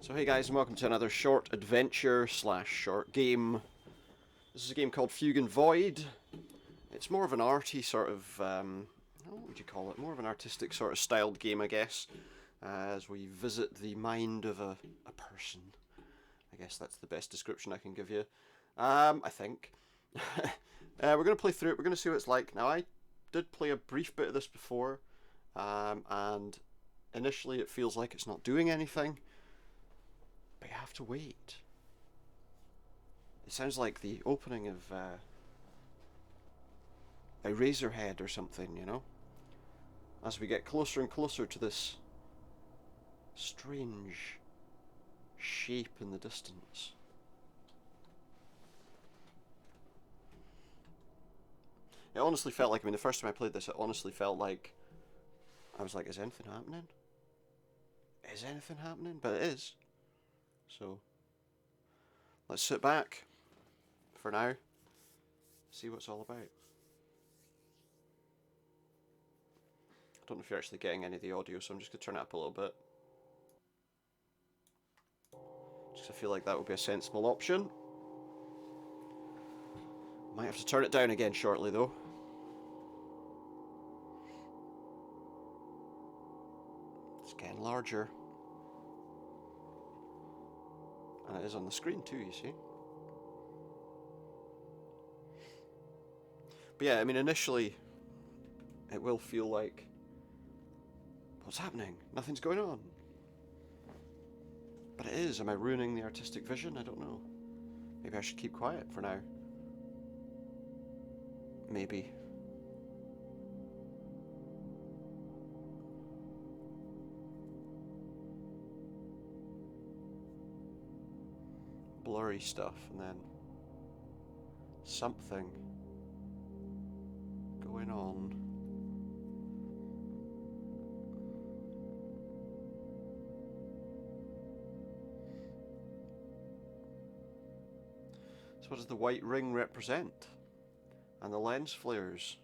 So hey guys, and welcome to another short adventure slash short game. This is a game called Fugue and Void. It's more of an arty sort of, what would you call it? More of an artistic sort of styled game, I guess, as we visit the mind of a person. I guess that's the best description I can give you. I think. We're going to play through it, we're going to see what it's like. Now, I did play a brief bit of this before, and initially it feels like it's not doing anything. But you have to wait. It sounds like the opening of a Razorhead or something, you know? As we get closer and closer to this strange shape in the distance. It honestly felt like, the first time I played this, it honestly felt like, I was like, is anything happening? Is anything happening? But it is. So, let's sit back, for now, see what it's all about. I don't know if you're actually getting any of the audio, so I'm just going to turn it up a little bit. Just 'cause I feel like that would be a sensible option. Might have to turn it down again shortly, though. It's getting larger. And it is on the screen too, you see. But yeah, initially, it will feel like, what's happening? Nothing's going on. But it is. Am I ruining the artistic vision? I don't know. Maybe I should keep quiet for now. Maybe. Blurry stuff, and then something going on. So what does the white ring represent? And the lens flares.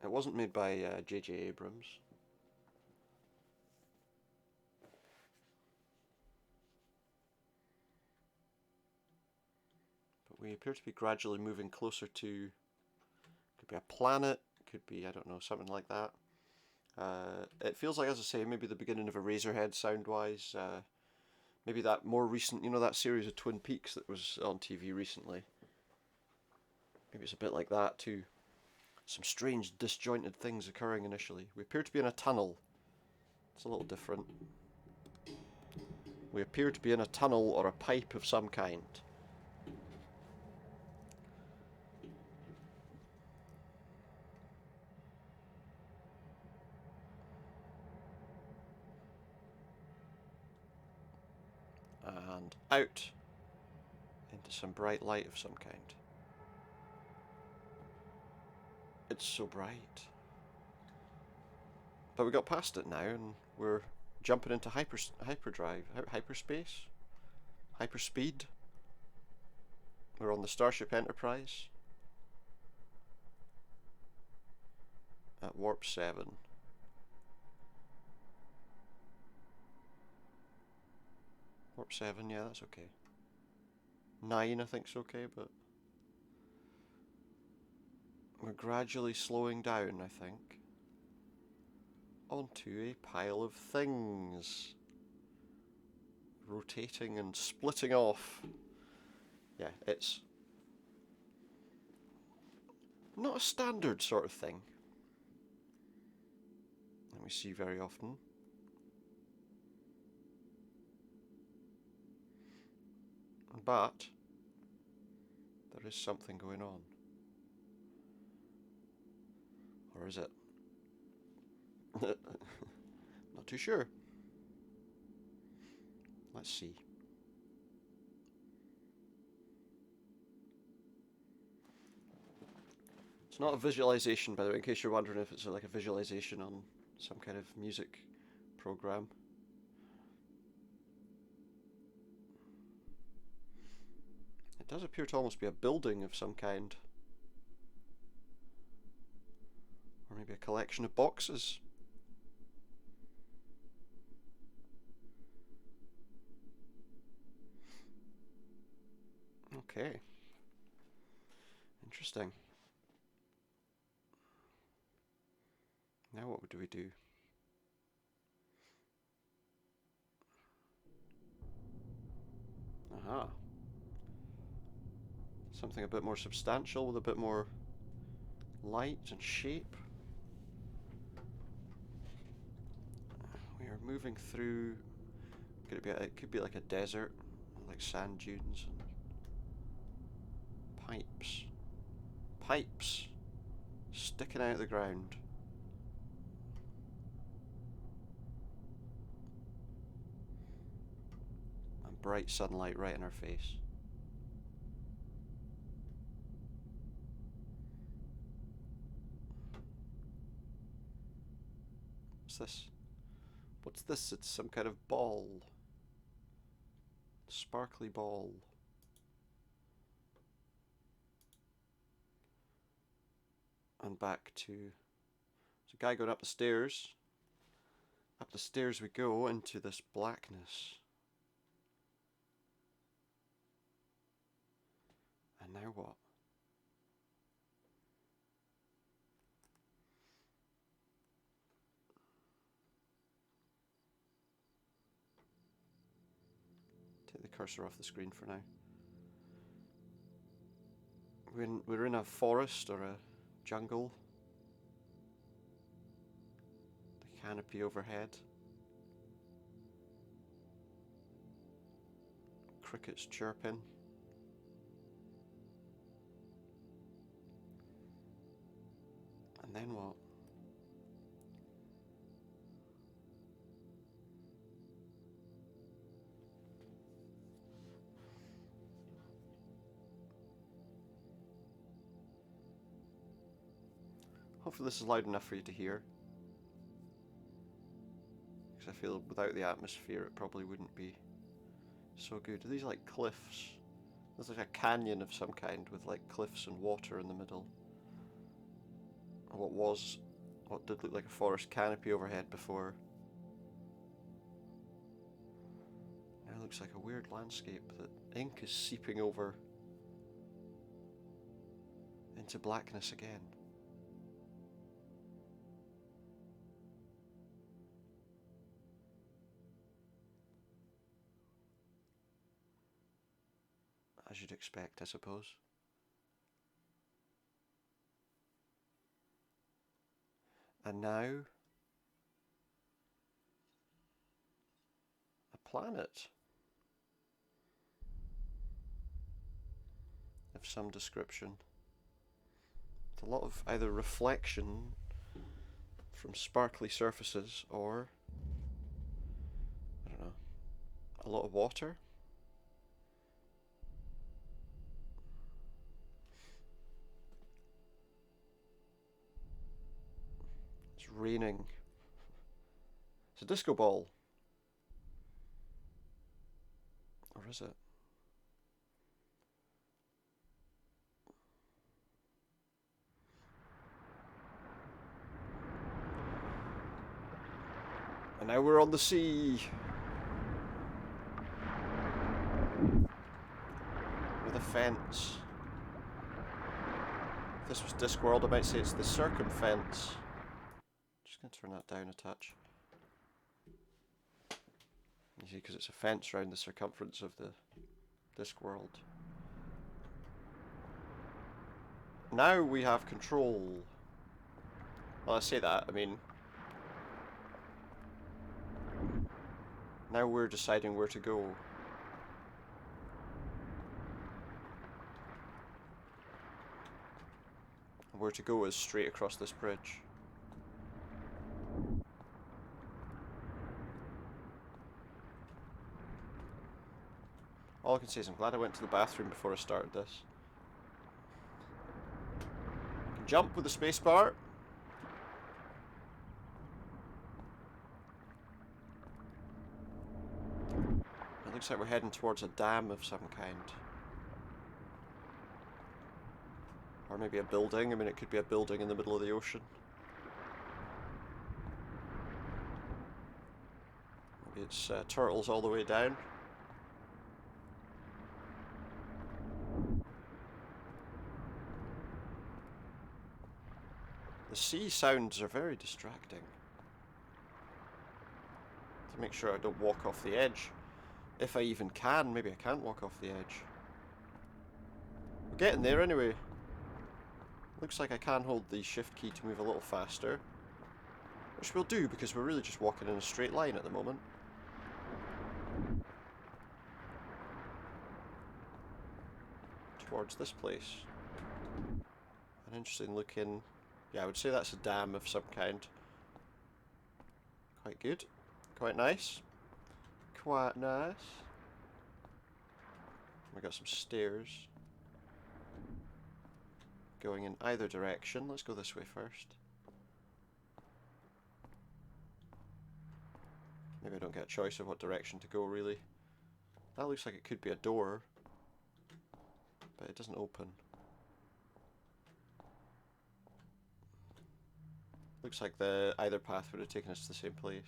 It wasn't made by J.J. Abrams. But we appear to be gradually moving closer to, could be a planet, could be, I don't know, something like that. It feels like, as I say, maybe the beginning of a Razorhead sound-wise. Maybe that more recent, that series of Twin Peaks that was on TV recently. Maybe it's a bit like that too. Some strange disjointed things occurring initially. We appear to be in a tunnel. It's a little different. We appear to be in a tunnel or a pipe of some kind. And out into some bright light of some kind. It's so bright. But we got past it now, and we're jumping into hyperdrive, hyperspace, hyperspeed. We're on the Starship Enterprise at warp 7. Warp 7, yeah, that's okay. 9, I think's okay, but we're gradually slowing down, I think, onto a pile of things, rotating and splitting off. Yeah, it's not a standard sort of thing that we see very often. But there is something going on. Or is it? Not too sure. Let's see. It's not a visualization, by the way, in case you're wondering if it's like a visualization on some kind of music program. It does appear to almost be a building of some kind. Or maybe a collection of boxes. Okay. Interesting. Now what do we do? Aha. Something a bit more substantial with a bit more light and shape. We are moving through. It could be like a desert, like sand dunes and pipes. Pipes sticking out of the ground. And bright sunlight right in our face. What's this? What's this? It's some kind of ball. Sparkly ball. And back to... There's a guy going up the stairs. Up the stairs we go into this blackness. And now what? Take the cursor off the screen for now. We're in a forest or a jungle. The canopy overhead. Crickets chirping. And then what? Hopefully this is loud enough for you to hear. Because I feel without the atmosphere it probably wouldn't be so good. Are these like cliffs? There's like a canyon of some kind with like cliffs and water in the middle. What did look like a forest canopy overhead before. Now it looks like a weird landscape that ink is seeping over into blackness again. As you'd expect, I suppose. And now, a planet of some description. With a lot of either reflection from sparkly surfaces or, I don't know, a lot of water. It's raining. It's a disco ball. Or is it? And now we're on the sea. With a fence. If this was Discworld, I might say it's the circumfence. Just going to turn that down a touch. You see, because it's a fence around the circumference of the Discworld. Now we have control. Well, I say that, I mean... Now we're deciding where to go. Where to go is straight across this bridge. All I can say is I'm glad I went to the bathroom before I started this. I can jump with the spacebar. It looks like we're heading towards a dam of some kind. Or maybe a building. I mean, it could be a building in the middle of the ocean. Maybe it's turtles all the way down. The sea sounds are very distracting. To make sure I don't walk off the edge. If I even can, maybe I can't walk off the edge. We're getting there anyway. Looks like I can hold the shift key to move a little faster. Which we'll do because we're really just walking in a straight line at the moment. Towards this place. An interesting looking... Yeah, I would say that's a dam of some kind. Quite good. Quite nice. Quite nice. We got some stairs. Going in either direction. Let's go this way first. Maybe I don't get a choice of what direction to go, really. That looks like it could be a door. But it doesn't open. Looks like either path would have taken us to the same place.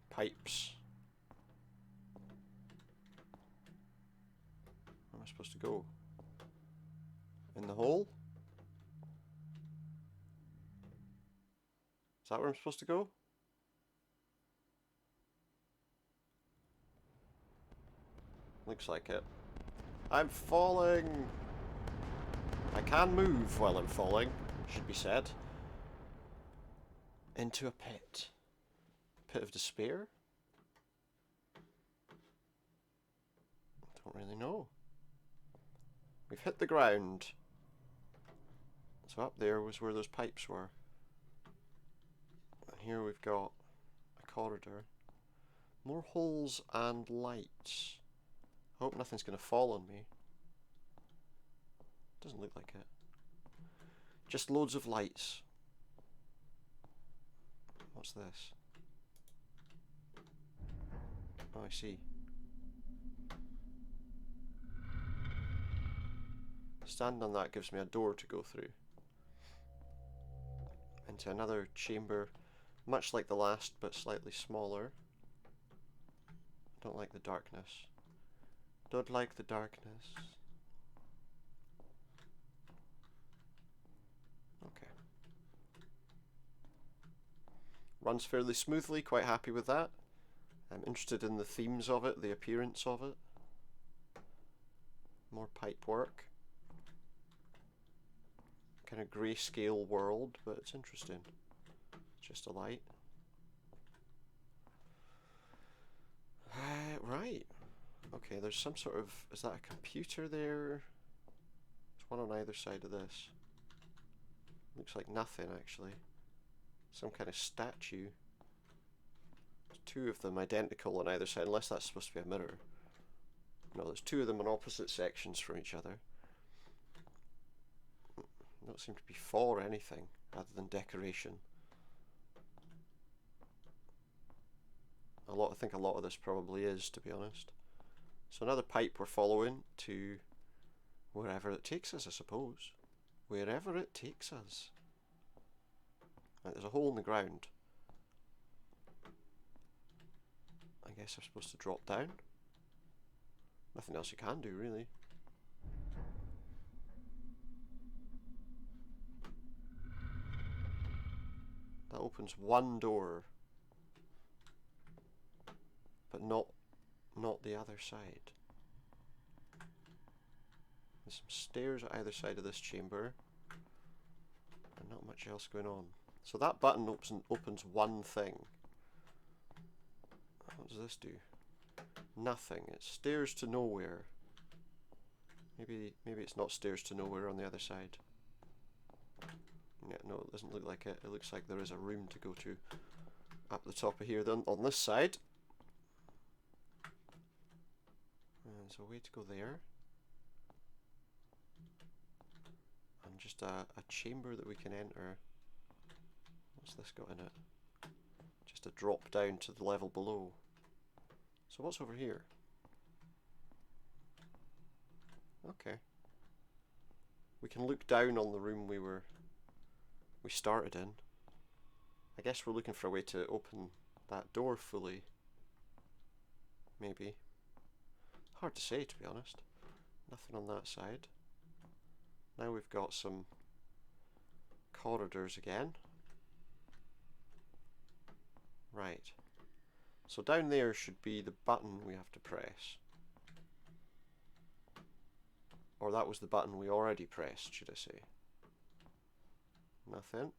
Pipes. Where am I supposed to go? In the hole? Is that where I'm supposed to go? Looks like it. I'm falling! I can move while I'm falling, should be said. Into a pit. Pit of despair? Don't really know. We've hit the ground. So up there was where those pipes were. And here we've got a corridor. More holes and lights. I hope nothing's going to fall on me. Doesn't look like it. Just loads of lights. What's this? Oh, I see. Standing on that gives me a door to go through. Into another chamber, much like the last, but slightly smaller. I don't like the darkness. Don't like the darkness. Okay. Runs fairly smoothly, quite happy with that. I'm interested in the themes of it, the appearance of it. More pipe work. Kind of grayscale world, but it's interesting. It's just a light. Right. Okay, there's some sort of... Is that a computer there? There's one on either side of this. Looks like nothing, actually. Some kind of statue. There's two of them identical on either side, unless that's supposed to be a mirror. No, there's two of them on opposite sections from each other. Don't seem to be for anything other than decoration. I think a lot of this probably is, to be honest. So another pipe we're following to wherever it takes us, I suppose. Wherever it takes us. Right, there's a hole in the ground. I guess I'm supposed to drop down. Nothing else you can do, really. That opens one door, but not the other side. There's some stairs at either side of this chamber, and not much else going on. So that button opens one thing. What does this do? Nothing. It's stairs to nowhere. Maybe it's not stairs to nowhere on the other side. Yeah, no, it doesn't look like it. It looks like there is a room to go to up the top of here. Then on this side, there's a way to go there, and just a chamber that we can enter. What's this got in it? Just a drop down to the level below. So what's over here? Okay. We can look down on the room we started in. I guess we're looking for a way to open that door fully. Maybe. Hard to say, to be honest. Nothing on that side. Now we've got some corridors again. Right. So down there should be the button we have to press. Or that was the button we already pressed, should I say. Nothing.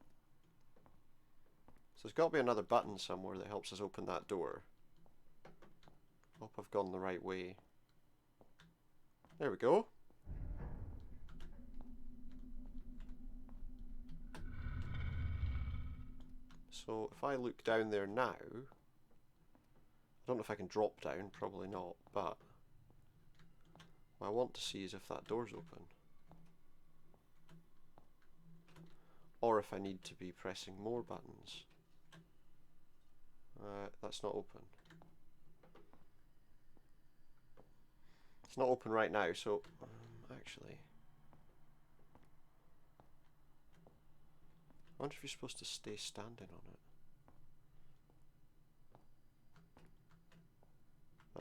So there's got to be another button somewhere that helps us open that door. Hope I've gone the right way. There we go. So if I look down there now, I don't know if I can drop down, probably not, but what I want to see is if that door's open. Or if I need to be pressing more buttons. That's not open. It's not open right now, so actually, I wonder if you're supposed to stay standing on it.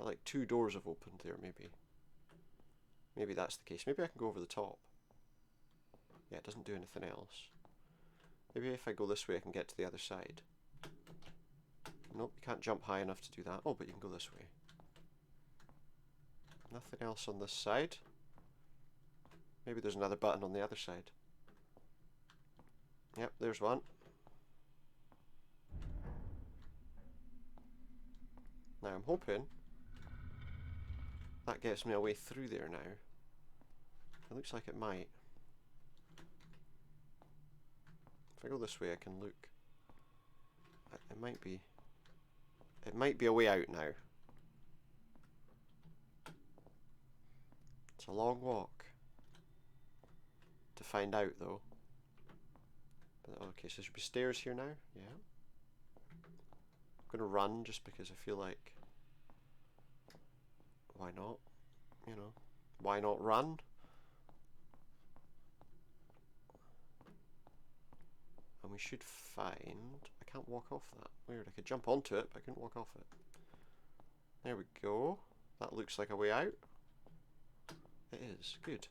Like 2 doors have opened there, maybe. Maybe that's the case. Maybe I can go over the top. Yeah, it doesn't do anything else. Maybe if I go this way I can get to the other side. Nope, you can't jump high enough to do that. Oh, but you can go this way. Nothing else on this side. Maybe there's another button on the other side. Yep, there's one. Now I'm hoping that gets me a way through there now. It looks like it might. If I go this way I can look. It might be. It might be a way out now. It's a long walk to find out though. But, okay, so there should be stairs here now. Yeah. I'm gonna run just because I feel like, why not? You know, why not run? And we should find, I can't walk off that. Weird, I could jump onto it, but I couldn't walk off it. There we go. That looks like a way out. It is, good.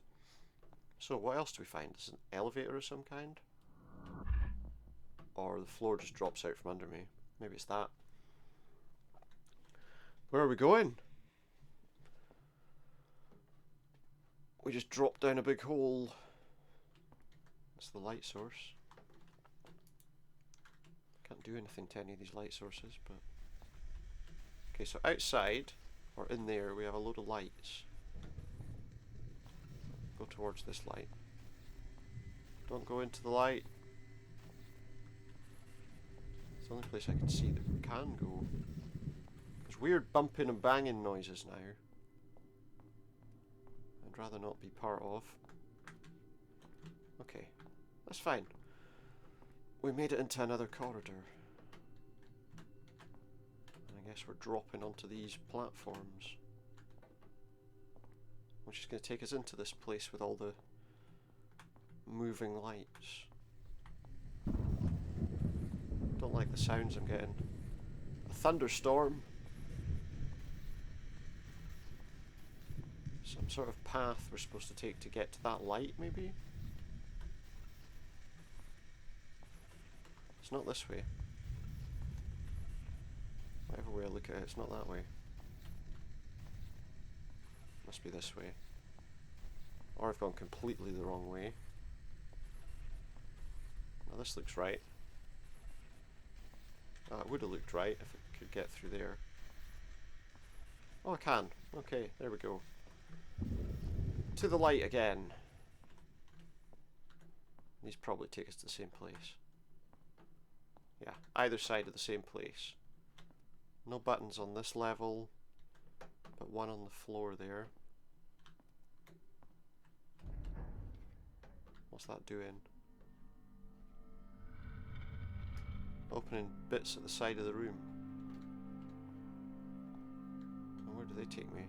So what else do we find? Is it an elevator of some kind? Or the floor just drops out from under me. Maybe it's that. Where are we going? We just dropped down a big hole. That's the light source. Can't do anything to any of these light sources, but... Okay, so outside, or in there, we have a load of lights. Go towards this light. Don't go into the light. It's the only place I can see that we can go. There's weird bumping and banging noises now. I'd rather not be part of. Okay, that's fine. We made it into another corridor. And I guess we're dropping onto these platforms. Which is going to take us into this place with all the moving lights. Don't like the sounds I'm getting. A thunderstorm. Some sort of path we're supposed to take to get to that light, maybe? It's not this way. Whatever way I look at it, it's not that way. Must be this way. Or I've gone completely the wrong way. Now this looks right. It would have looked right if it could get through there. Oh, I can. Okay, there we go. To the light again. These probably take us to the same place. Yeah, either side of the same place. No buttons on this level, but one on the floor there. What's that doing? Opening bits at the side of the room. And where do they take me?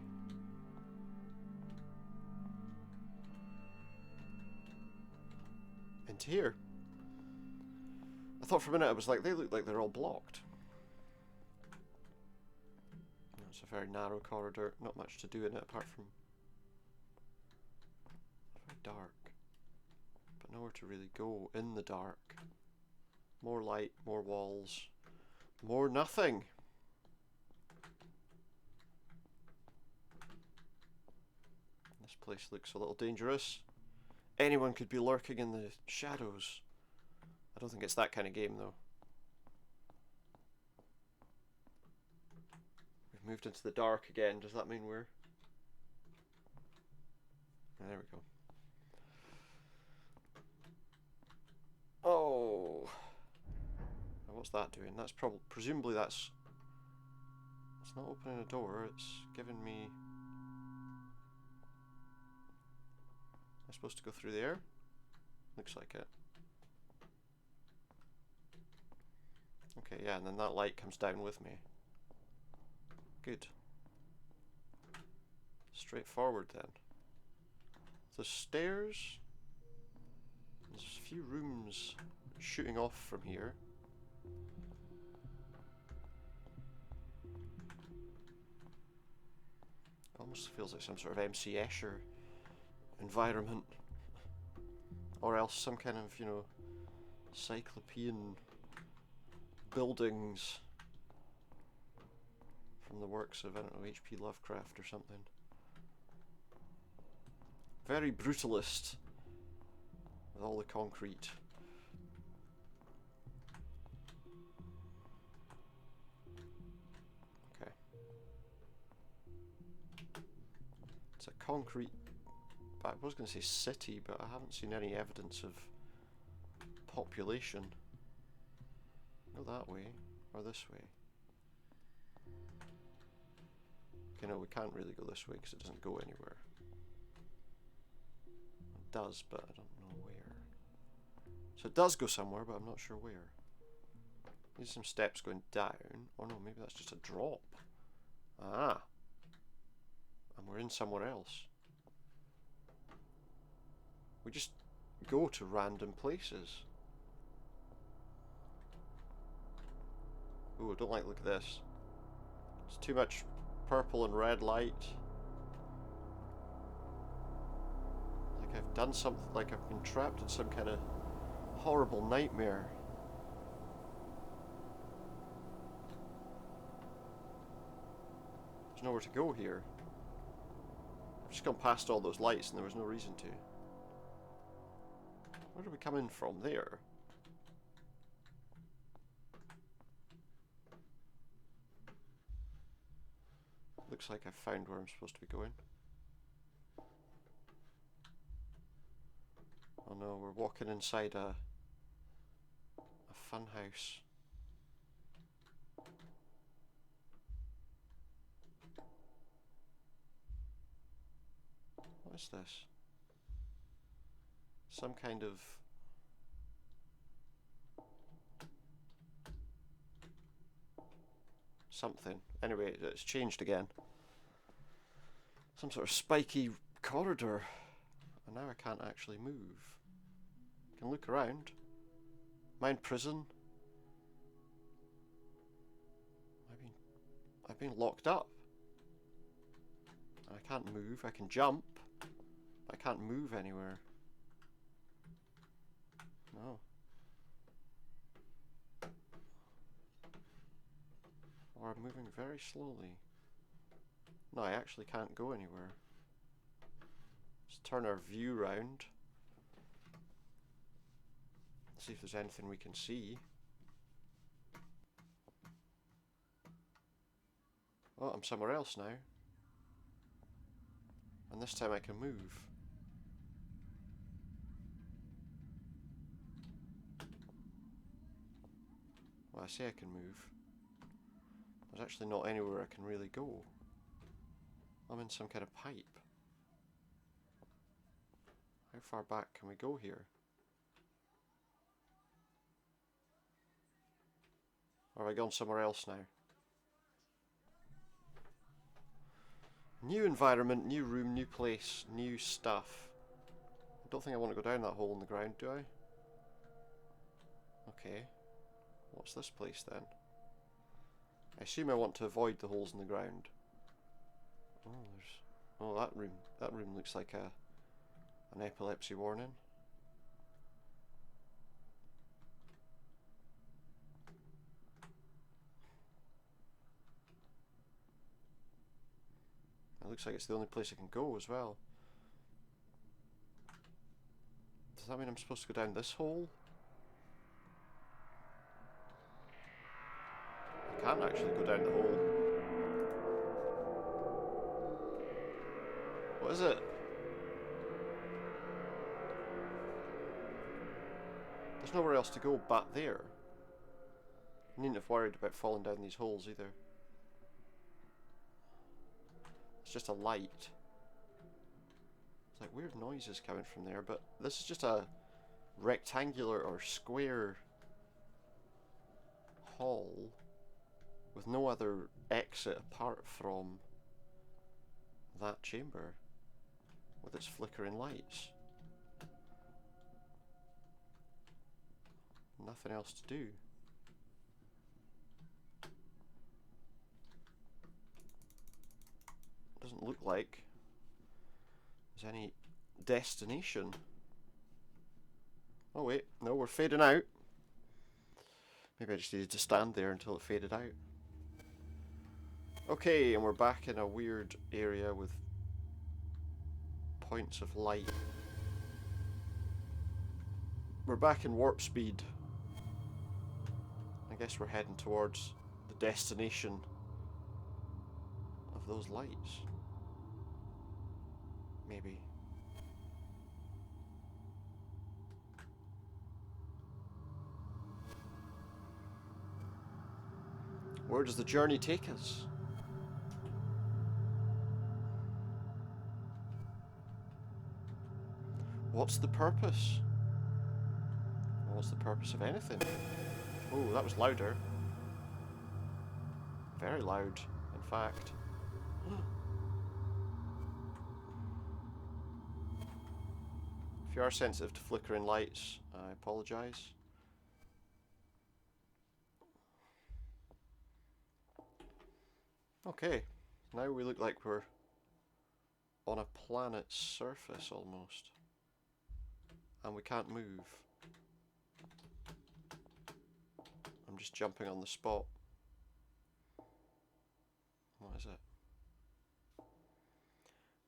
Into here. I thought for a minute I was like, they look like they're all blocked. It's a very narrow corridor, not much to do in it apart from very dark. but nowhere to really go in the dark. More light, more walls, more nothing. This place looks a little dangerous. Anyone could be lurking in the shadows. I don't think it's that kind of game though. We've moved into the dark again. Does that mean we're... There we go. Oh. Now what's that doing? That's presumably that's... It's not opening a door, it's giving me... Am I supposed to go through there? Looks like it. Okay, yeah, and then that light comes down with me. Good. Straightforward then. The stairs. There's a few rooms shooting off from here. Almost feels like some sort of MC Escher environment. Or else some kind of, you know, cyclopean buildings from the works of, I don't know, H.P. Lovecraft or something. Very brutalist with all the concrete. Okay. It's a concrete, I was going to say city, but I haven't seen any evidence of population. Go that way, or this way. Okay, no, we can't really go this way because it doesn't go anywhere. It does, but I don't know where. So it does go somewhere, but I'm not sure where. There's some steps going down. Oh no, maybe that's just a drop. Ah. And we're in somewhere else. We just go to random places. Ooh, I don't like the look at this. It's too much purple and red light. Like I've done something, like I've been trapped in some kind of horrible nightmare. There's nowhere to go here. I've just gone past all those lights and there was no reason to. Where do we come in from? There. Looks like I've found where I'm supposed to be going. Oh no, we're walking inside a fun house. What is this? Some kind of... something. Anyway, it's changed again. Some sort of spiky corridor. And now I can't actually move. I can look around. Am I in prison? I've been locked up. And I can't move. I can jump. But I can't move anywhere. No. Or I'm moving very slowly. No, I actually can't go anywhere. Let's turn our view round. See if there's anything we can see. Oh, I'm somewhere else now. And this time I can move. Well, I say I can move. There's actually not anywhere I can really go. I'm in some kind of pipe. How far back can we go here? Or have I gone somewhere else now? New environment, new room, new place, new stuff. I don't think I want to go down that hole in the ground, do I? Okay. What's this place then? I assume I want to avoid the holes in the ground. Oh, there's... Oh, that room looks like an epilepsy warning. looks like it's the only place I can go as well. Does that mean I'm supposed to go down this hole? I can't actually go down the hole. What is it? There's nowhere else to go but there. I needn't have worried about falling down these holes either. It's just a light. It's like weird noises coming from there, but this is just a rectangular or square hall with no other exit apart from that chamber with its flickering lights. Nothing else to do. Doesn't look like there's any destination. Oh wait, no, we're fading out. Maybe I just needed to stand there until it faded out. Okay, and we're back in a weird area with points of light. We're back in warp speed. I guess we're heading towards the destination of those lights. Maybe. Where does the journey take us? What's the purpose? What's the purpose of anything? Oh, that was louder. Very loud, in fact. If you are sensitive to flickering lights, I apologise. Okay, now we look like we're on a planet's surface almost. And we can't move. I'm just jumping on the spot. What is it?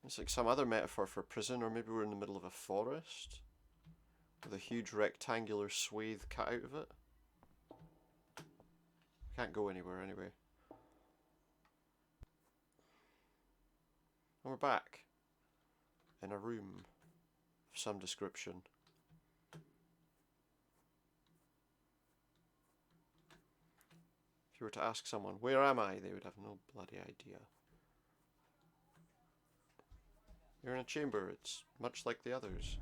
It's like some other metaphor for prison, or maybe we're in the middle of a forest with a huge rectangular swathe cut out of it. Can't go anywhere anyway. And we're back in a room of some description. If you were to ask someone, where am I? They would have no bloody idea. You're in a chamber, it's much like the others.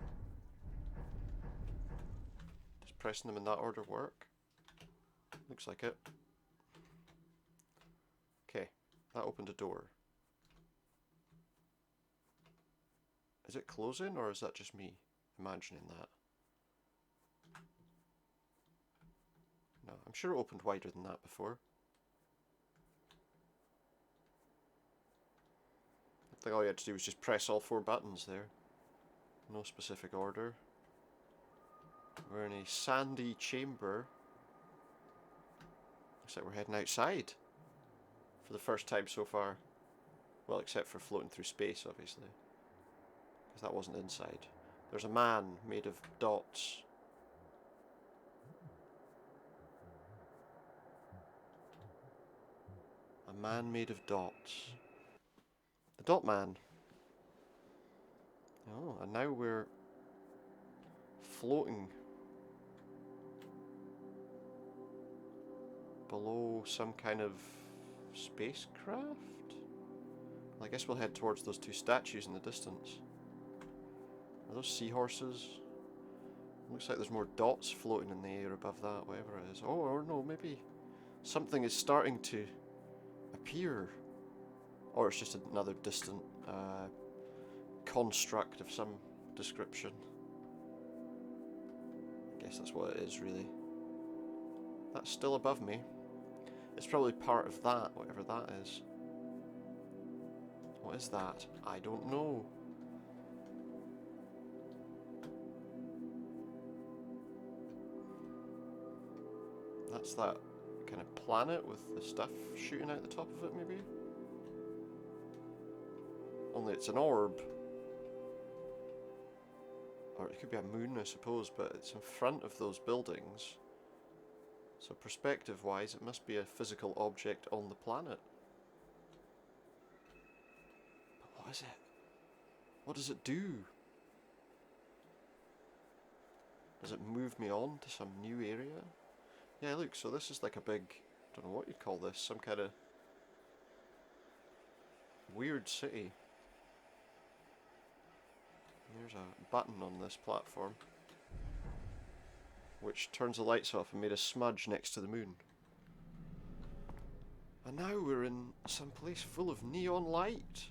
Does pressing them in that order work? Looks like it. Okay, that opened a door. Is it closing, or is that just me imagining that? No, I'm sure it opened wider than that before. I think all you had to do was just press all 4 buttons there. No specific order. We're in a sandy chamber. Looks like we're heading outside. For the first time so far. Well, except for floating through space, obviously. Because that wasn't inside. There's a man made of dots. A man made of dots. The Dot Man. Oh, and now we're floating below some kind of spacecraft? Well, I guess we'll head towards those 2 statues in the distance. Are those seahorses? Looks like there's more dots floating in the air above that, whatever it is. Oh, or no, maybe something is starting to appear. Or it's just another distant construct of some description. I guess that's what it is, really. That's still above me. It's probably part of that, whatever that is. What is that? I don't know. That's that kind of planet with the stuff shooting out the top of it, maybe? Only it's an orb. Or it could be a moon, I suppose, but it's in front of those buildings. So perspective-wise, it must be a physical object on the planet. But what is it? What does it do? Does it move me on to some new area? Yeah, look, so this is like a big, I don't know what you'd call this, some kind of weird city. There's a button on this platform which turns the lights off and made a smudge next to the moon. And now we're in some place full of neon light.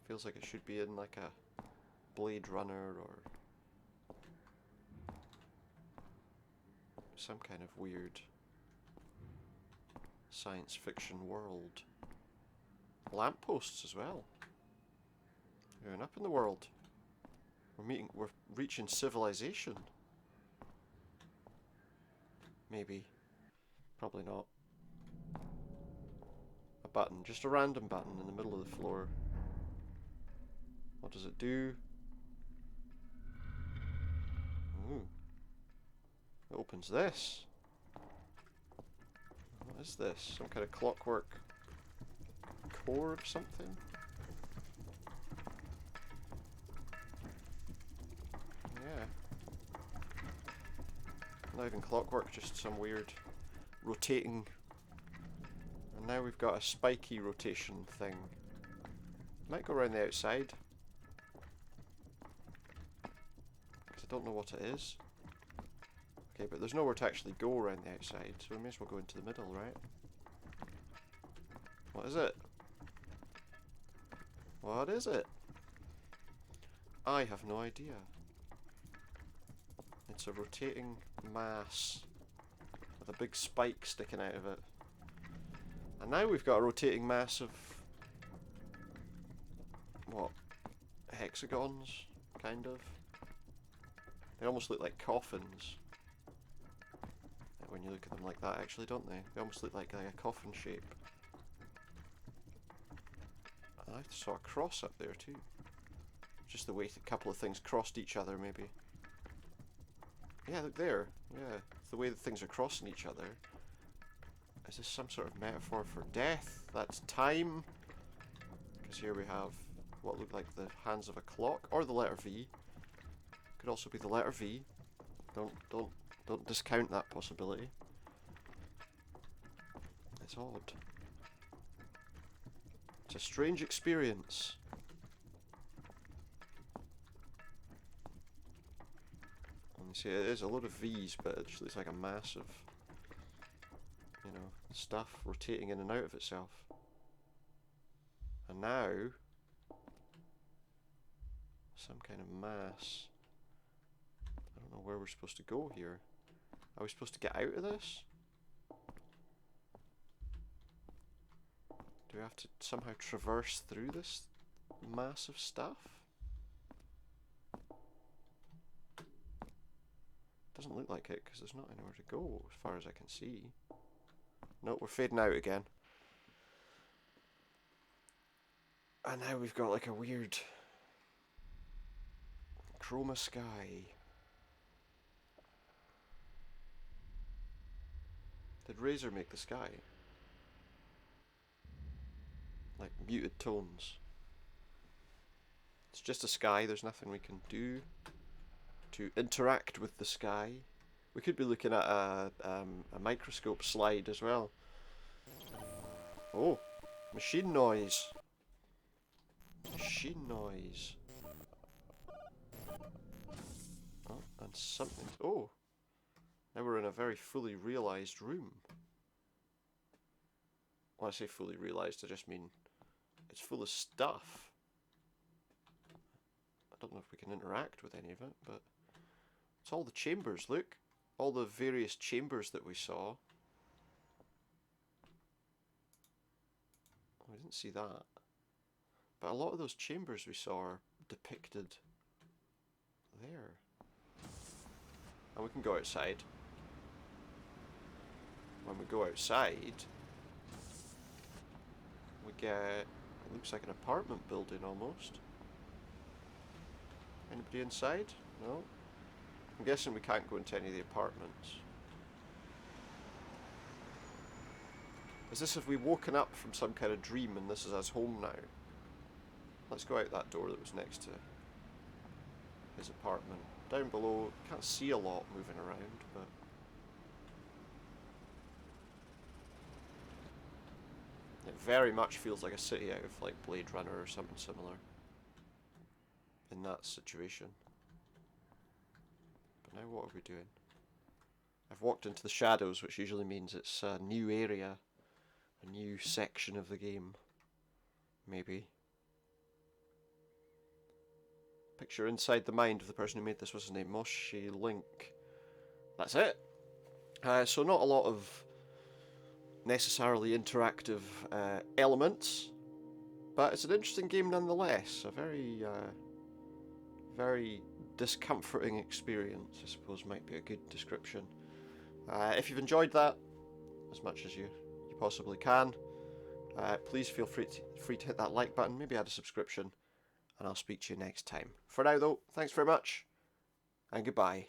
Feels like it should be in like a Blade Runner or some kind of weird science fiction world. Lampposts as well. Going up in the world. We're reaching civilization. Maybe. Probably not. A button, just a random button in the middle of the floor. What does it do? Ooh. It opens this. What is this? Some kind of clockwork core of something? Yeah. Not even clockwork, just some weird rotating. And now we've got a spiky rotation thing. Might go around the outside. Because I don't know what it is. Okay, but there's nowhere to actually go around the outside, so we may as well go into the middle, right? What is it? What is it? I have no idea. It's a rotating mass with a big spike sticking out of it. And now we've got a rotating mass of... what? Hexagons, kind of. They almost look like coffins. When you look at them like that, actually, don't they? They almost look like a coffin shape. I saw a cross up there too. Just the way a couple of things crossed each other, maybe. Yeah, look there. Yeah, it's the way that things are crossing each other. Is this some sort of metaphor for death? That's time. Because here we have what look like the hands of a clock, or the letter V. Could also be the letter V. Don't discount that possibility. It's odd. It's a strange experience. And you see, it is a lot of V's, but it just looks like a mass of, you know, stuff rotating in and out of itself. And now, some kind of mass. I don't know where we're supposed to go here. Are we supposed to get out of this? Do we have to somehow traverse through this mass of stuff? Doesn't look like it, because there's not anywhere to go as far as I can see. Nope, we're fading out again. And now we've got like a weird chroma sky. Did Razer make the sky? Like muted tones. It's just a sky, there's nothing we can do to interact with the sky. We could be looking at a microscope slide as well. Oh, machine noise. Machine noise. Oh, and something. Oh, now we're in a very fully realised room. When I say fully realised, I just mean it's full of stuff. I don't know if we can interact with any of it, but it's all the chambers, look. All the various chambers that we saw. Oh, I didn't see that. But a lot of those chambers we saw are depicted there. And we can go outside. When we go outside, we get It looks like an apartment building almost. Anybody inside? No? I'm guessing we can't go into any of the apartments. Is this if we've woken up from some kind of dream and this is us home now? Let's go out that door that was next to his apartment. Down below, can't see a lot moving around, but... It very much feels like a city out of like Blade Runner or something similar. In that situation. But now what are we doing? I've walked into the shadows, which usually means it's a new area. A new section of the game. Maybe. Picture inside the mind of the person who made this was his name, Moshi Link. That's it. So not a lot of necessarily interactive elements, but it's an interesting game nonetheless. A very, very discomforting experience, I suppose, might be a good description. If you've enjoyed that, as much as you possibly can, please feel free to hit that like button, maybe add a subscription, and I'll speak to you next time. For now though, thanks very much, and goodbye.